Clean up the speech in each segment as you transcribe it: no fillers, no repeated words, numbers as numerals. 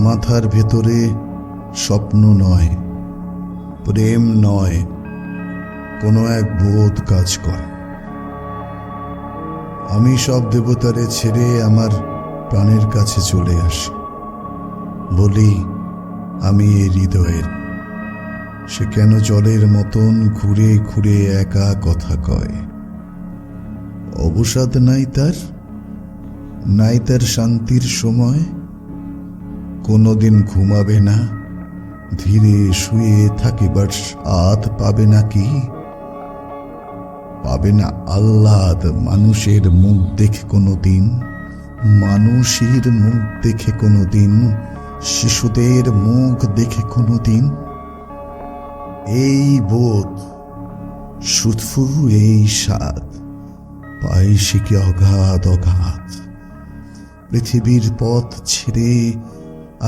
মাথার ভেতরে স্বপ্ন নয়, প্রেম নয়, কোনো এক বোধ কাজ করে। আমি সব দেবতারে ছেড়ে আমার প্রাণের কাছে চলে আসি, বলি আমি এই হৃদয়ের। সে কেন জলের মতন ঘুরে ঘুরে একা কথা কয়। অবসাদ নাই তার, নাই তার শান্তির সময়। কোনোদিন ঘুমাবে না, ধীরে শুয়ে থাকিবার স্বাদ পাবে নাকি? পাবে না আহ্লাদ মানুষের মুখ দেখে কোনোদিন, মানুষের মুখ দেখে কোনোদিন, শিশুদের মুখ দেখে কোনোদিন। এই বোধ, শুধু এই স্বাদ পায় সে কি অগাধ অগাধ। পৃথিবীর পথ ছেড়ে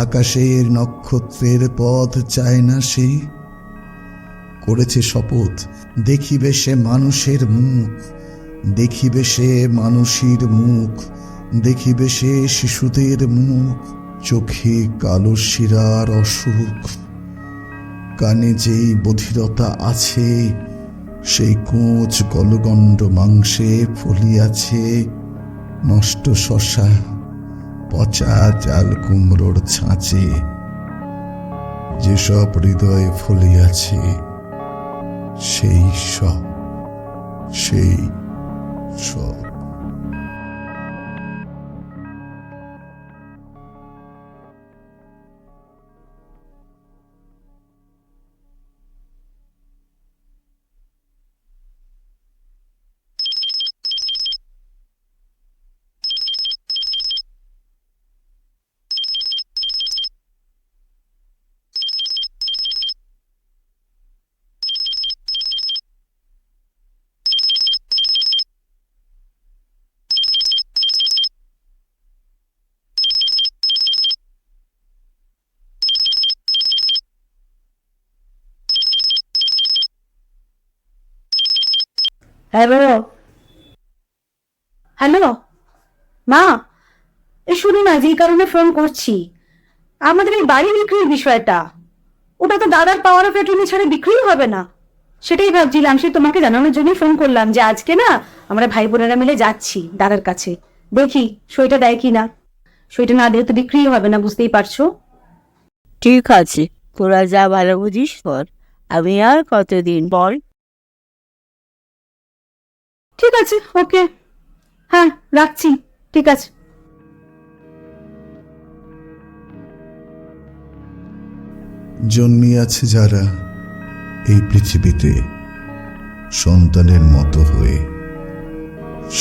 আকাশের নক্ষত্রের পথ চায় না সে। করেছে শপথ দেখিবে সে মানুষের মুখ, দেখিবে সে মানুষের মুখ, দেখিবে সে শিশুদের মুখ। চোখে কালো শিরার অসুখ, কানে যেই বধিরতা আছে, সেই কোঁচ গলগণ্ড মাংসে ফলিয়াছে নষ্ট শশা, পচা চাল কুমড়োর ছাঁচে। যেসব হৃদয়ে ফলিয়াছে সেই সব, সেই সব। হ্যালো, হ্যালো মা, শুনো না, যেই কারণে ফোন করছি, আমাদের এই বাড়ি বিক্রির বিষয়টা, ওটা তো দাদার পাওয়ার অফ অ্যাটর্নি ছাড়া বিক্রি হবে না। সেটাই ভাবছিলাম, সে তোমাকে জানানোর জন্য ফোন করলাম যে আজকে না আমরা ভাই বোনেরা মিলে যাচ্ছি দাদার কাছে, দেখি সইটা দেয় কি না। সইটা না দিয়ে তো বিক্রি হবে না, বুঝতেই পারছো। ঠিক আছে, তোরা যা ভালো বুঝিস কর। আমি আর কতদিন বল? ঠিক আছে, ওকে, হ্যাঁ রাখছি, ঠিক আছে। জন্মিয়াছে যারা এই পৃথিবীতে সন্তানের মতো হয়ে,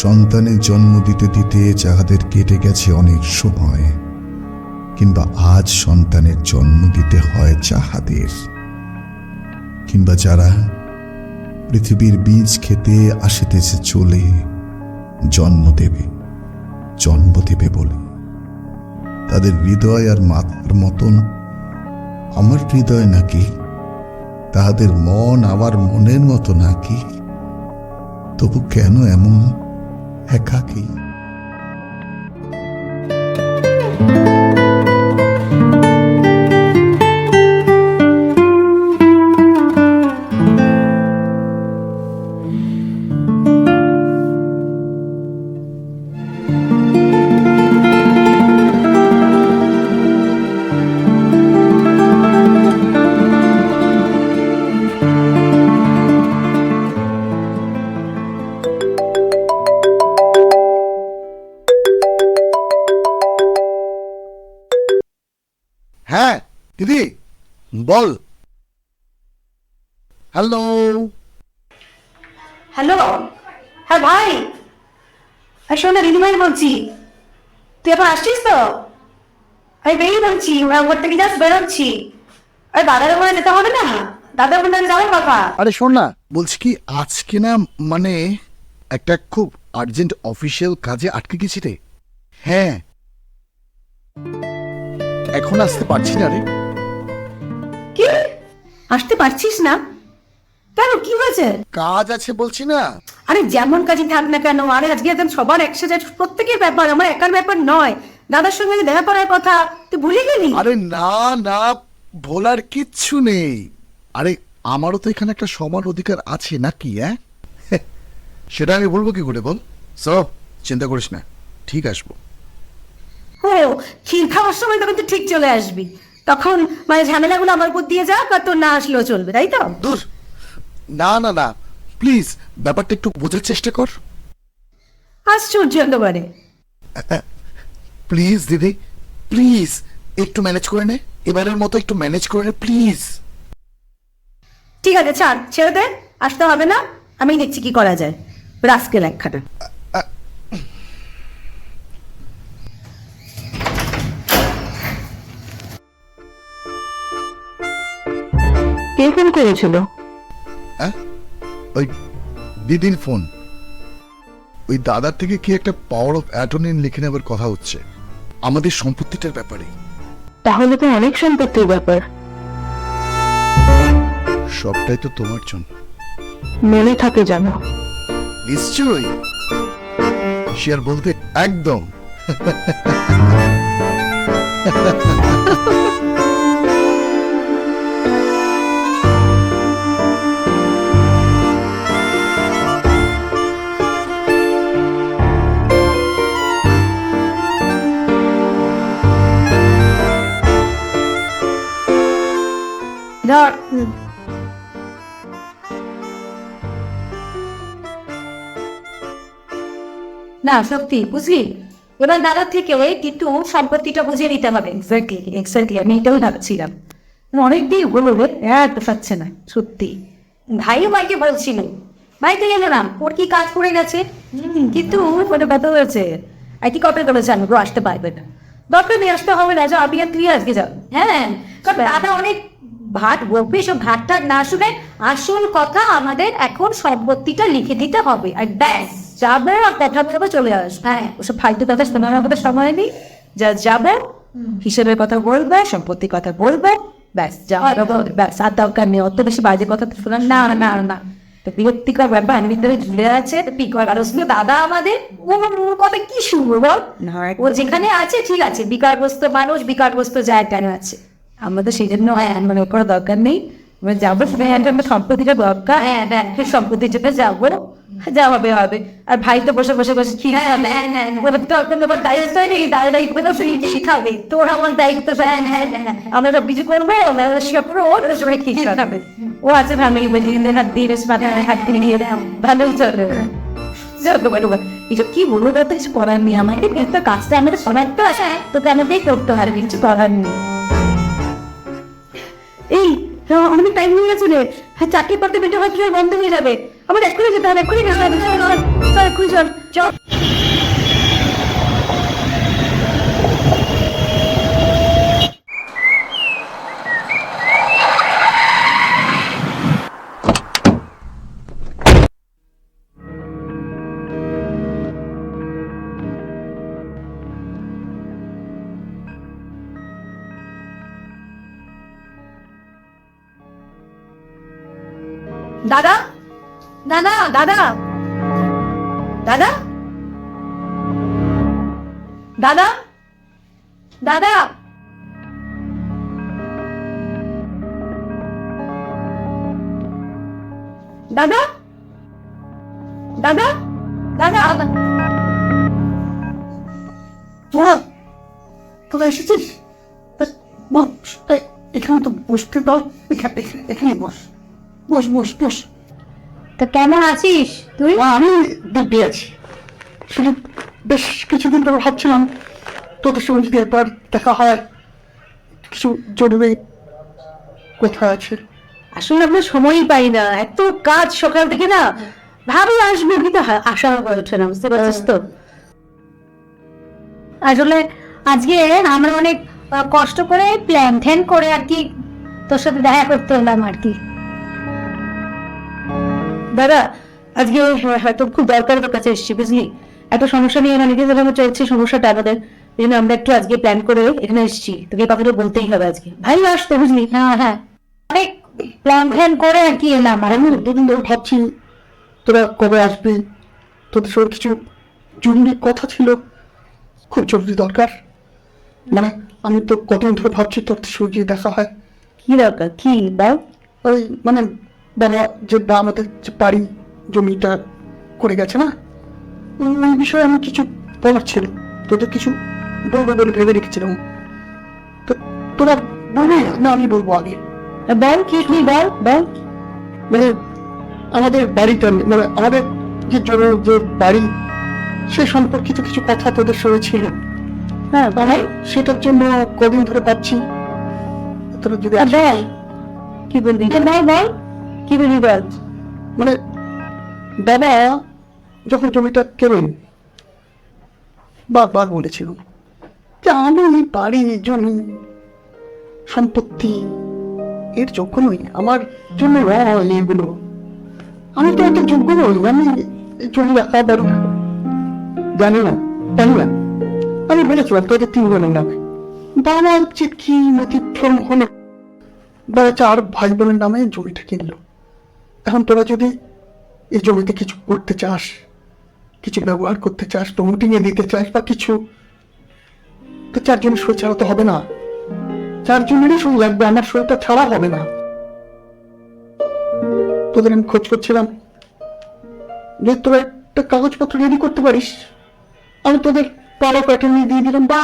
সন্তানের জন্ম দিতে দিতে যাহাদের কেটে গেছে অনেক সময়, কিংবা আজ সন্তানের জন্ম দিতে হয় যাহাদের, কিংবা যারা পৃথিবীর বীজ খেতে আসিতেছে চলে, জন্ম দেবে বলে। তাদের হৃদয় আর মাথার মতন আমার হৃদয় নাকি? তাহাদের মন আমার মনের মতো নাকি? তবু কেন এমন একাকী? হ্যাঁ দিদি, বল। হ্যালো। হ্যালো, হ্যাঁ ভাই, শোনা দিদিভাই বলছি, তুই এখন আসছিস তো? আমি বেরিয়ে বলছি, ওর থেকে জাস্ট বেরোচ্ছি। আরে দাদার ওখানে যেতে হবে না, দাদার ওখানে যাওয়ার কথা। আরে শোন না, বলছি কি আজকে না মানে একটা খুব আর্জেন্ট অফিসিয়াল কাজে আটকে গেছি রে। হ্যাঁ, এখন আসতে পারছি না রে। কি, আসতে পারছিস না কেন, কি হয়েছে? কাজ আছে বলছি না। আরে যেমন কাজই থাক না কেন, আরে আজকে একদম সবার একসাথে, প্রত্যেকের ব্যাপার, আমার একার ব্যাপার নয়। দাদার সঙ্গে দেখা করার কথা তুই ভুলে গেলি? আরে না না, বলার কিচ্ছু নেই। আরে আমারও তো এখানে একটা সমান অধিকার আছে নাকি? হ্যাঁ, সেটা আমি বলবো কি করে বল? সব চিন্তা করিস না, ঠিক আসবো। ও, ক্ষীর খাওয়ার সময় তখন তুই ঠিক চলে আসবি, তখন মানে ঝামেলাগুলো আমার উপর দিয়ে যাক, আর তোর না আসলেও চলবে, তাই তো? দূর, না না না, প্লিজ ব্যাপারটা একটু বোঝার চেষ্টা কর। আশ্চর্য একেবারে। প্লিজ দিদি, প্লিজ একটু ম্যানেজ করে নে, এবারের মতো একটু ম্যানেজ করে নে প্লিজ। ঠিক আছে, ছাড়, ছেড়ে দে, আসতে হবে না, আমি দেখছি কি করা যায়। রাস্কেল একখানা। কে ফোন করেছিল? হ্যাঁ, ওই দিদির ফোন। ওই দাদার থেকে কি একটা পাওয়ার অফ অ্যাটর্নি লিখে নেবার কথা হচ্ছে আমাদের সম্পত্তিটার ব্যাপারে। তাহলে তো অনেক সম্পত্তির ব্যাপার। সবটাই তো তোমার জন্য। মনে থাকে জানো? নিশ্চয়ই, শেয়ার বলতে একদম। ধর। না সত্যি বুঝলি, এবার দাদার থেকে কিন্তু সম্পত্তিটা বুঝিয়ে নিতে হবে। এক্স্যাক্টলি এক্স্যাক্টলি, আমি এটাও ভাবছিলাম। অনেকদিন হলো এত পাচ্ছে না সত্যি। ভাইও ভাইকে বলছিল, ভাই তো গেল না, ওর কি কাজ করে গেছে, কিন্তু ওটা ব্যথা হয়েছে, আইটি কপি করেছে, আমি আসতে পারবে না, দরকার নিয়ে আসতে হবে না, যা আমি আর তুই আজকে যাও। হ্যাঁ, কারণ দাদা অনেক ভাট বলবে, সব ভাটটা না শুনে আসল কথা আমাদের এখন সম্পত্তিটা লিখে দিতে হবে, আর ব্যাস যাবে, আর কথা ভেবে চলে আসবে। হ্যাঁ, ওসব ফাইতে তাদের শোনার আমাদের সময় নেই, যা যাবে হিসেবের কথা বলবে, সম্পত্তির কথা বলবে, ব্যাস যাওয়া ব্যাস, আর দরকার নেই অত বেশি বাজে কথা শোনার। না না না, তো বিরক্তিকর ব্যাপার ভিতরে ঝুলে আছে। আর দাদা আমাদের ওর কথা কি শুনবো বল? ও যেখানে আছে ঠিক আছে, বিকারগ্রস্ত মানুষ, বিকারগ্রস্ত জায়গায় আছে, আমাদের সেই জন্য মানে করার দরকার নেই। আমরা যাবো সম্পত্তিটা দরকার, সম্পত্তির জন্য যাবো, যা হবে হবে। আর ভাই তো বসে বসে বসে কি শিখাবে, তোর আমার দায়িত্ব, আমরা সব কিছু করবো, ও আছে ফ্যামিলি হাত দিয়ে নিয়ে ভালো চলে। এইসব কি বলবো, তো কিছু করার নেই, আমাকে একটা কাজটা আমাদের সবাই তো আসে, তোকে আমাদের করতে হবে, কিছু করার নেই। এই অনেক টাইম হয়ে গেছে রে, হ্যাঁ 4:05 মিনিটে হয়তো বন্ধ হয়ে যাবে, আমার এক্ষুনি যেতে হবে, এক্ষুনি যেতে হবে, চল এক্ষুনি চল চল। দাদা দাদা দাদা দাদা দাদা দাদা দাদা দাদা দাদা তোরা এসেছিস? এখানে তো বসতে দাও, এখানে বস বস বস বস। তো কেমন আছিস তুই? আমি দিব্যি আছি, শুধু বেশ কিছুদিন ধরে ভাবছিলাম তোদের সঙ্গে যদি একবার দেখা হয়, কিছু জরুরি কোথায় আছে। আসলে আমরা সময়ই পাই না, এত কাজ সকাল থেকে, না ভাবি আসবো কিন্তু আশা হয়ে ওঠে না, বুঝতে পারছিস তো। আসলে আজকে আমরা অনেক কষ্ট করে প্ল্যান ট্যান করে আর কি তোর সাথে দেখা করতে হলাম আর কি। দাদা আজকে হয়তো খুব দরকার তোর কাছে এসেছি, বুঝলি, একটা সমস্যা নিয়ে অনেকে যেভাবে চলছে সমস্যাটা আমাদের, এই জন্য আমরা একটু আজকে প্ল্যান করে এখানে এসেছি, তোকে কথাটা বলতেই হবে আজকে, ভাই আসতে, বুঝলি। হ্যাঁ হ্যাঁ, অনেক প্ল্যান ফ্যান করে আর কি এলাম। আর আমি দুদিন ধরে ভাবছি তোরা কবে আসবি, তোদের সঙ্গে কিছু জরুরি কথা ছিল, খুব জরুরি দরকার। মানে আমি তো কতদিন ধরে ভাবছি তোর সঙ্গে দেখা হয়। কি দরকার, কি দাও? ওই মানে বাবা যে আমাদের যে বাড়ি জমিটা করে গেছে না, ওই বিষয়ে আমি কিছু বলার ছিল, তোদের কিছু বলবো বলে ভেবে রেখেছিলাম। তো তোরা বলবি না আমি বলবো আগে? বল, কি কি বল বল। মানে আমাদের বাড়িটা, মানে আমাদের যে যে বাড়ি, সে সম্পর্কিত কিছু কথা তোদের সঙ্গে ছিল। হ্যাঁ বল। সেটার জন্য কদিন ধরে পাচ্ছি তোরা যদি আসিস। বল কি বলবি, বল বল কি বলবি বল। মানে বাবা যখন জমিটা কেনেন, বারবার বলেছিল যে আমি এই বাড়ি জমি সম্পত্তি এর যোগ্য নই, আমার জন্য এগুলো, আমি তো একটা যোগ্য নই, আমি এই জমি রাখা দাঁড়ো জানি না জানি না। আমি বলেছিলাম তোদের 3 জনের নামে, বাবা উচিত কি নথিক্রম হলো, বা 4 ভাই বোনের নামে জমিটা কিনলো। এখন তোরা যদি এই জমিতে কিছু করতে চাস, কিছু ব্যবহার করতে চাস, তো মিটিংয়ে দিতে চাস বা কিছু, তো 4 জনের সই ছাড়া তো হবে না। 4 জনেরই সই লাগবে, আমার সইটা ছাড়া হবে না। তোদের আমি খোঁজ করছিলাম যে তোরা একটা কাগজপত্র রেডি করতে পারিস, আমি তোদের পাড়া প্যাটার্ন দিয়ে দিলাম, বা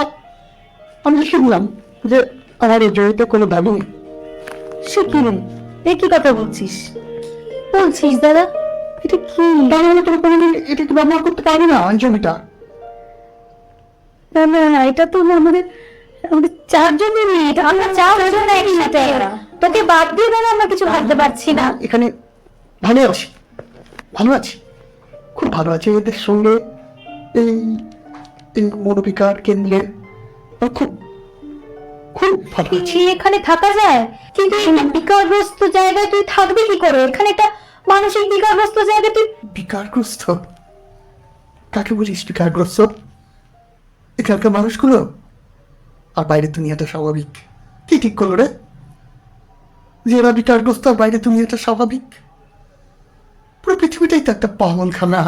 আমি শুনলাম যে আমার এই জমিতে কোনো দাবি নেই। সে কি রে, এ কি কথা বলছিস বলছিস দাদা? এটা কি? তার মানে তোরা কোনোদিন এটাকে ব্যবহার করতে পারবি না এই জমিটা। না না না, এটা তো আমাদের আমাদের 4 জনের নেই, এটা আমরা 4 জন একসাথে। তোকে বাদ দিয়ে দাদা আমরা কিছু ভাবতে পারছি না। এখানে ভালো আছি, ভালো আছি, খুব ভালো আছে। এদের সঙ্গে এই এই মনোবিকার কেন্দ্রে খুব খুব ভালো আছি। এখানে থাকা যায়, কিন্তু এই বিকারগ্রস্ত জায়গায় তুই থাকবি কি করে? এখানে একটা মানসিক বিকারগ্রস্ত জায়গায় তুই। বিকারগ্রস্ত? কাকে বলিস বিকারগ্রস্ত? এখানকার মানুষগুলো, আর বাইরের দুনিয়াটা স্বাভাবিক? কি ঠিক করলো রে যে এরা বিকারগ্রস্ত আর বাইরের দুনিয়াটা স্বাভাবিক? পুরো পৃথিবীটাই তো একটা পাগলখানা,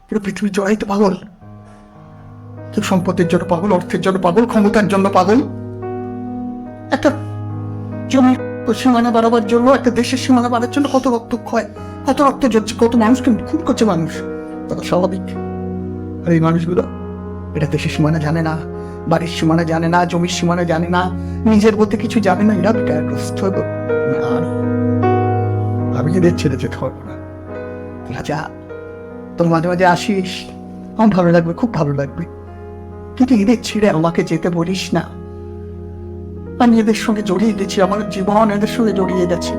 পুরো পৃথিবী জড়াই তো পাগল। কেউ সম্পদের জন্য পাগল, অর্থের জন্য পাগল, ক্ষমতার জন্য পাগল। একটা জমির সীমানা বাড়াবার জন্য, একটা দেশের সীমানা বাড়ার জন্য কত রক্তক্ষয়, কত রক্ত ঝরছে, কত মানুষকে খুন করছে মানুষ, কত স্বাভাবিক। আর এই মানুষগুলো এটা দেশের সীমানা জানে না, বাড়ির সীমানা জানে না, জমির সীমানা জানে না, নিজের বলতে কিছু জানে না। এরা বিকারগ্রস্ত। আমি এদের ছেড়ে যেতে পারবো না। রাজা তোর মাঝে মাঝে আসিস, আমার ভালো লাগবে, খুব ভালো লাগবে, কিন্তু এদের ছেড়ে আমাকে যেতে বলিস না। আমি এদের সঙ্গে জড়িয়ে দিচ্ছি, আমার জীবন এদের সঙ্গে জড়িয়ে গেছে।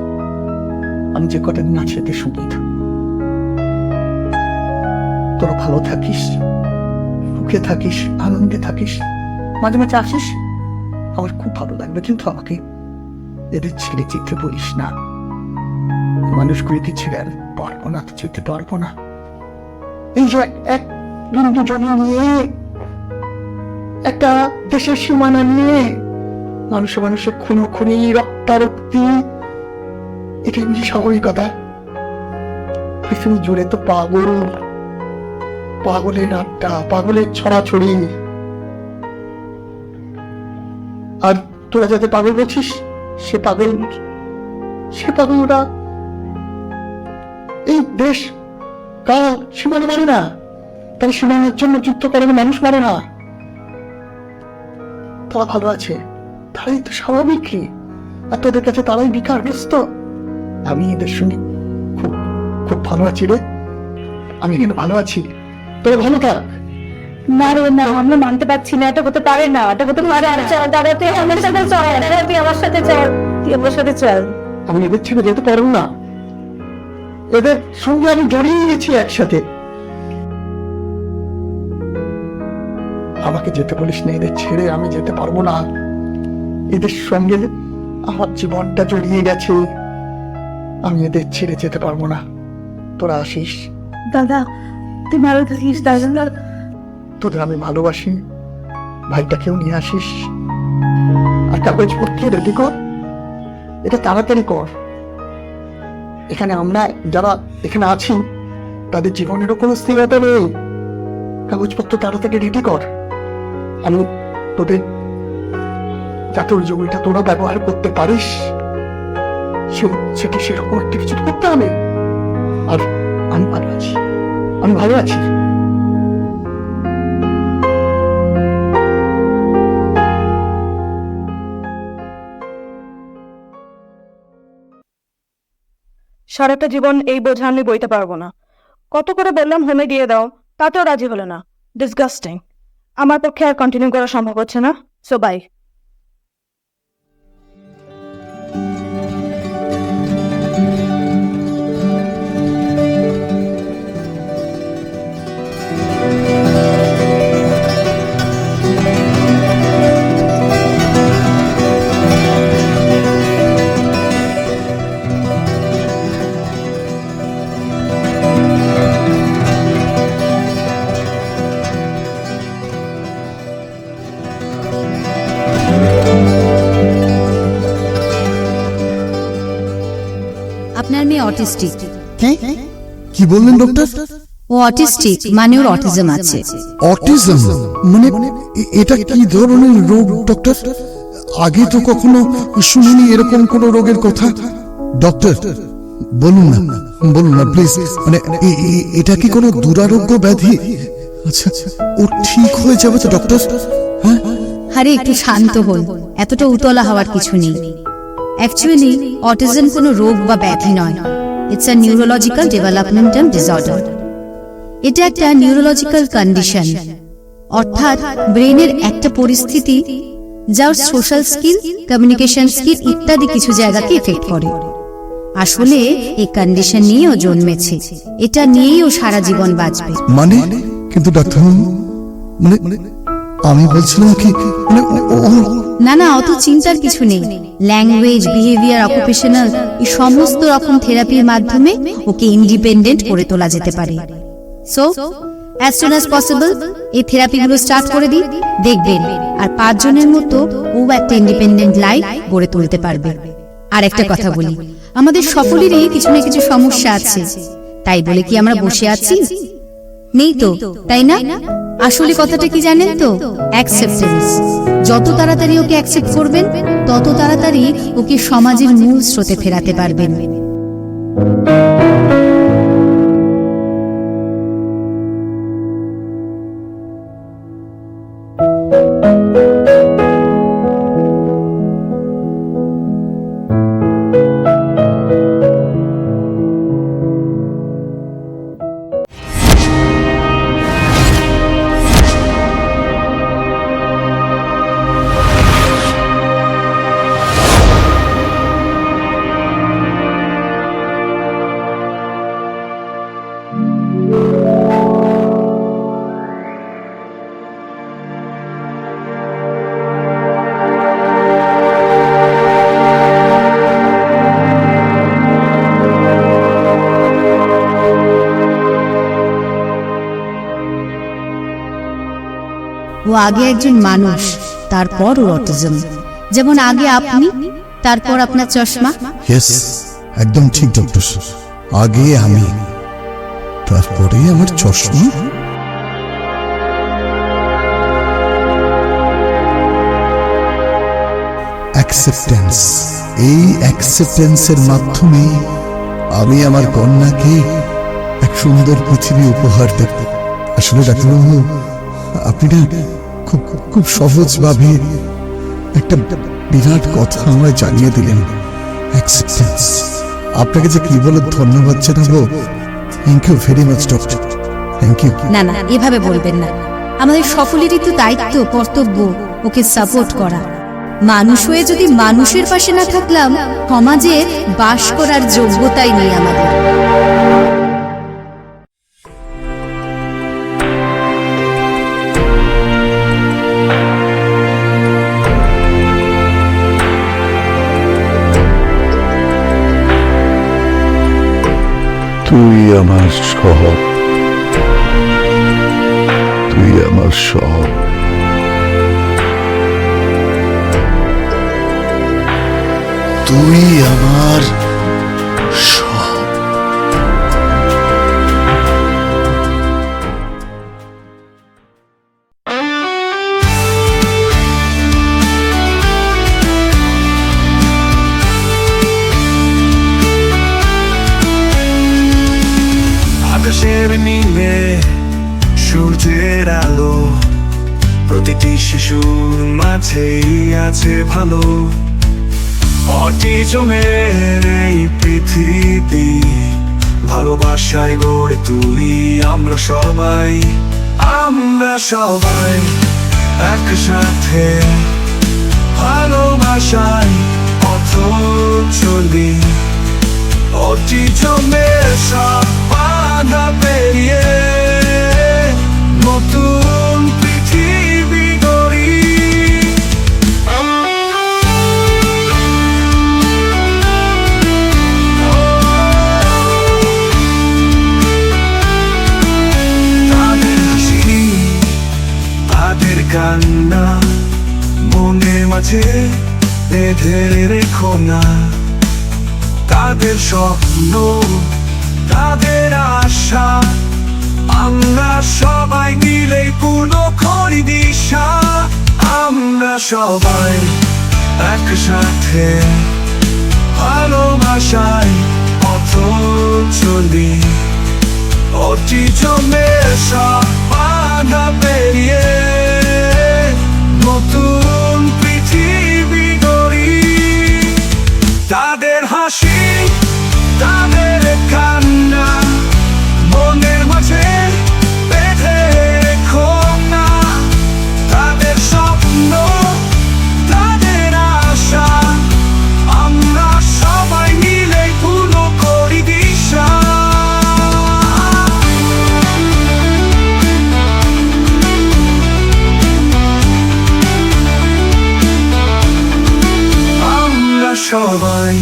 আমি যে কটা দিন আছি এদের সঙ্গে তোরা ভালো থাকিস, সুখে থাকিস, আনন্দে থাকিস, মাঝে মাঝে আসিস, আমার খুব ভালো লাগবে, কিন্তু আমাকে এদের ছেড়ে যেতে বলিস না। মানুষগুলিকে ছেড়ে আর পারবো না, যেতে পারবো না। এই যে এক বিন্দু জমি নিয়ে, একটা দেশের সীমানা নিয়ে মানুষে মানুষের খুনোখুনি, রক্তারক্তি, এটা এমনি স্বাভাবিকতা। পৃথিবী জুড়ে তো পাগল, পাগলের আড্ডা, পাগলের ছড়াছড়ি। আর তোরা যাতে পাগল বলছিস, সে পাগলরা এই দেশ কার সীমানা মারে না, তার সীমানার জন্য যুদ্ধ করে মানুষ মারে না। তারা ভালো আছে, তারাই তো স্বাভাবিক। আর তোদের কাছে তারাই বিকারগ্রস্ত। আমি এদের সঙ্গে খুব খুব ভালো আছি রে, আমি কিন্তু ভালো আছি, তোরা ভালো থাক। না রে না, আমরা মানতে পারছি না, এটা করতে পারে না, এটা করতে পারে না। চল দাদা, তুই আমার সাথে চল, দাদা তুই আমার সাথে চল, তুই আমার সাথে চল। আমি এদের ছেড়ে যেতে পারবো না, এদের সঙ্গে আমি জড়িয়ে গেছি একসাথে। আমাকে যেতে বলিস না, এদের ছেড়ে আমি যেতে পারবো না। এদের সঙ্গে আমার জীবনটা জড়িয়ে গেছে, আমি এদের ছেড়ে যেতে পারবো না। তোরা আসিস দাদা, তুই ভালো থাকিস দাদা। তোদের আমি ভালোবাসি, ভাইটাকেও নিয়ে আসিস। আর কাগজপত্র রেডি কর, এটা তাড়াতাড়ি কর। এখানে আমরা যারা এখানে আছি তাদের জীবনেরও কোনো স্থিরতা নেই। কাগজপত্র তাড়াতাড়ি রেডি কর, আমি তোদের যাতে ওই জমিটা তোরা ব্যবহার করতে পারিস সেটা সেরকম একটা কিছু করতে হবে। আর আমি ভালো আছি, আমি ভালো আছি। সারাটা জীবন এই বোঝা আমি বইতে পারবো না। কত করে বললাম হোমে দিয়ে দাও, তাতেও রাজি হলো না। ডিসগাস্টিং। আমার পক্ষে আর কন্টিনিউ করা সম্ভব হচ্ছে না, সো বাই। আপনার মেয়ে অটিস্টিক। কি বললেন ডক্টর? ও অটিস্টিক মানে ওর অটিজম আছে। অটিজম মানে এটা কি ধরনের রোগ ডক্টর? আগে তো কখনো শুনিনি এরকম কোন রোগের কথা। ডক্টর বলুন না প্লিজ, মানে এটা কি কোনো দুরারোগ্য ব্যাধি? আচ্ছা, ও ঠিক হয়ে যাবে তো ডক্টর? হ্যাঁ, আরে একটু শান্ত হন, এতটা উতলা হওয়ার কিছু নেই। অ্যাকচুয়ালি অটিজম কোনো রোগ বা ব্যাধি নয়, it's a neurological developmental disorder. এটা একটা নিউরোলজিক্যাল কন্ডিশন, অর্থাৎ ব্রেনের একটা পরিস্থিতি যা সোশ্যাল স্কিল, কমিউনিকেশন স্কিল ইত্যাদি কিছু জায়গাকে এফেক্ট করে। আসলে এই কন্ডিশন নিয়েও জন্মেছে, এটা নিয়েই ও সারা জীবন বাঁচবে। মানে কিন্তু ডাক্তার মানে আমি বলছিলাম কি, মানে না না, অত চিন্তার কিছু নেই। ল্যাঙ্গুয়েজ, বিহেভিয়ার, অকুপেশনাল এই সমস্ত রকম থেরাপির মাধ্যমে ওকে ইন্ডিপেন্ডেন্ট করে তোলা যেতে পারে। So as soon as possible এই থেরাপিগুলো স্টার্ট করে দিই, দেখবেন আর 5 জনের মতো ও একটা ইন্ডিপেন্ডেন্ট লাইফ গড়ে তুলতে পারবে। আর একটা কথা বলি, আমাদের সকলেরই কিছু না কিছু সমস্যা আছে, তাই বলে কি আমরা বসে আছি? নেই তো, তাই না? আসলে কথাটা কি জানেন তো? অ্যাকসেপ্টেন্স। যত তাড়াতাড়ি ওকে অ্যাকসেপ্ট করবেন, তত তাড়াতাড়ি ওকে সমাজের মূল স্রোতে ফেরাতে পারবেন। ও আগে একজন মানুষ, তারপর ওর অটিজম। যেমন আগে আপনি, তারপর আপনার চশমা। ইয়েস, একদম ঠিক ডক্টর। আগে আমি, তারপরে আমার চশমা। অ্যাকসেপ্টেন্স, এই অ্যাকসেপ্টেন্সের মাধ্যমে আমি আমার কন্যাকে এক সুন্দর পৃথিবী উপহার দেব। আসলে ডাক্তারবাবু, আপনি না খুব খুব সহজভাবে একটা বিরাট কথা আমায় জানিয়ে দিলেন। অ্যাকসেপ্টেন্স। আপনাকে যে কি বলে ধন্যবাদ জানাবো। Thank you very much doctor, thank you. না না, এভাবে বলবেন না। আমাদের সকলেরই তো দায়িত্ব, কর্তব্য ওকে সাপোর্ট করা। মানুষ হয়ে যদি মানুষের পাশে না থাকলাম, সমাজে বাস করার যোগ্যতাই নেই আমাদের। তুই আমার সব, তুই আমার সব। তুই আমার সব। সাথেই আছে ভালো। অটিজমের এই পৃথিবী ভালোবাসায় গড়ে তুলি আমরা সবাই। আমরা সবাই একসাথে ভালোবাসায় পথ চলি। অটিজমের সব বাধা পেরিয়ে নতুন পৃথিবী গড়ি। তাদের হাসি তাদের কান্না মনের মাঝে বেঁধে রেখো না। তাদের স্বপ্ন তাদের আশা আমরা সবাই মিলে পূর্ণ করি দিশা। আমরা সবাই একসাথে ভালোবাসায় পথ চলি। অটিজমের সব বাধা পেরিয়ে নতুন পৃথিবী গড়ি। তাদের হাসি তাদের কান্না মনের মাঝে বেঁধে রেখো না। তাদের স্বপ্ন তাদের আশা আমরা সবাই মিলে পূর্ণ করি দিশা। আমরা সবাই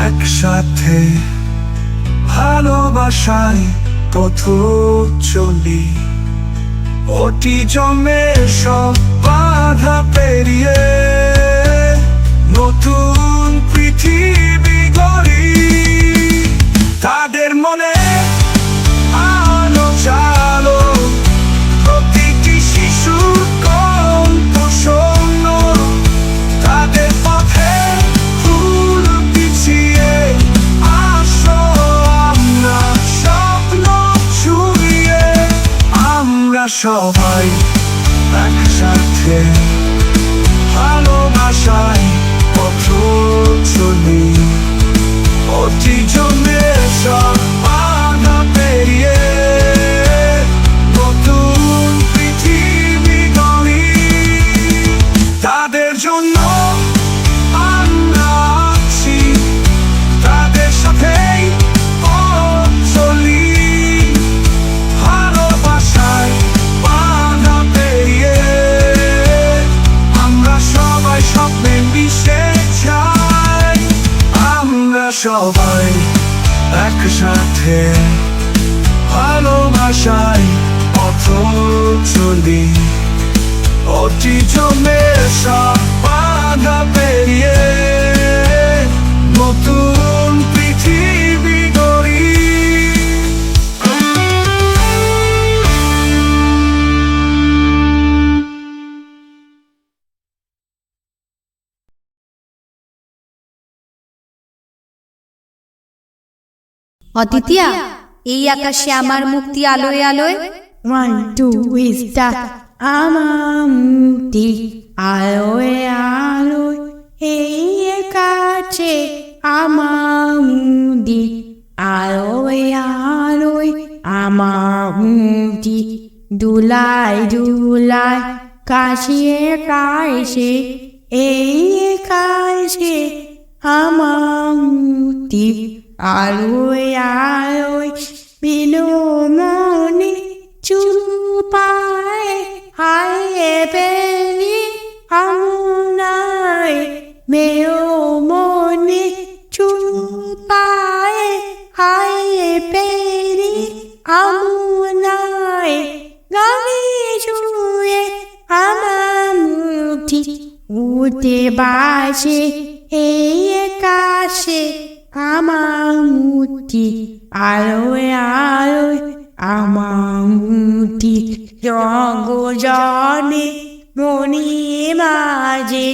একসাথে ভালোবাসায় পথ চলি। অটিজমের সব বাধা পেরিয়ে নতুন পৃথিবী গড়ি। তাদের মনে আলো জালো প্রতিটি শিশুর কণ্ঠ শোন। তাদের পথে ফুল বিছিয়ে আসো আমরা স্বপ্ন ছুঁয়ে। আমরা সবাই একসাথে ভালোবাসায় পথ চলি। অটিজমের সব বাধা পেরিয়ে নতুন পৃথিবী গড়ি। তাদের জন্য আমরা আছি তাদের সাথেই পথ চলি। ভালোবাসায় বাধা পেরিয়ে আমরা সবাই স্বপ্নে মিশে যাই। আমরা সবাই একসাথে ভালোবাসায় পথ চলি। অটিজমের সব বাধা পেরিয়ে নতুন পৃথিবী গড়ি। অদিতিয়া, এই আকাশে আমার মুক্তি আলোয় আলোয়। 1 2 স্টার। আমার মুক্তি আলোয় আলোয় এই কাছে আমার মুক্তি আলোয় আলোয় আমার মুক্তি দুলায় দুলায় কাশিয়ে কাশে এই কাশে আমার মুক্তি আলোয় আলোয় বিলো মনে চুপায় হায় বেলি আমনায় মেও মনে চুপায় হায় বেলি আমনায় গানে জুয়ে আমার মুক্তি উঠে বাসে এই কাশে আমার মুক্তি আলোয় আলোয় আমার মুক্তি রঙ জনে মনি মাঝে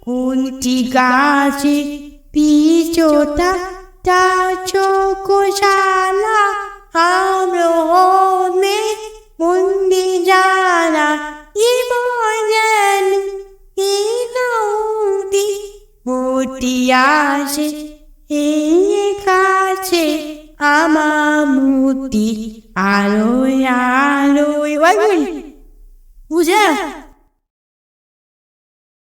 কুন্তি গাছে পিছোটা তা চোখশালা আমরো মে মন্দি যারা ইবজন ইনৌদি মতিয়াসে এই কাছে আমামুতি আলোয় আলোয় বুঝা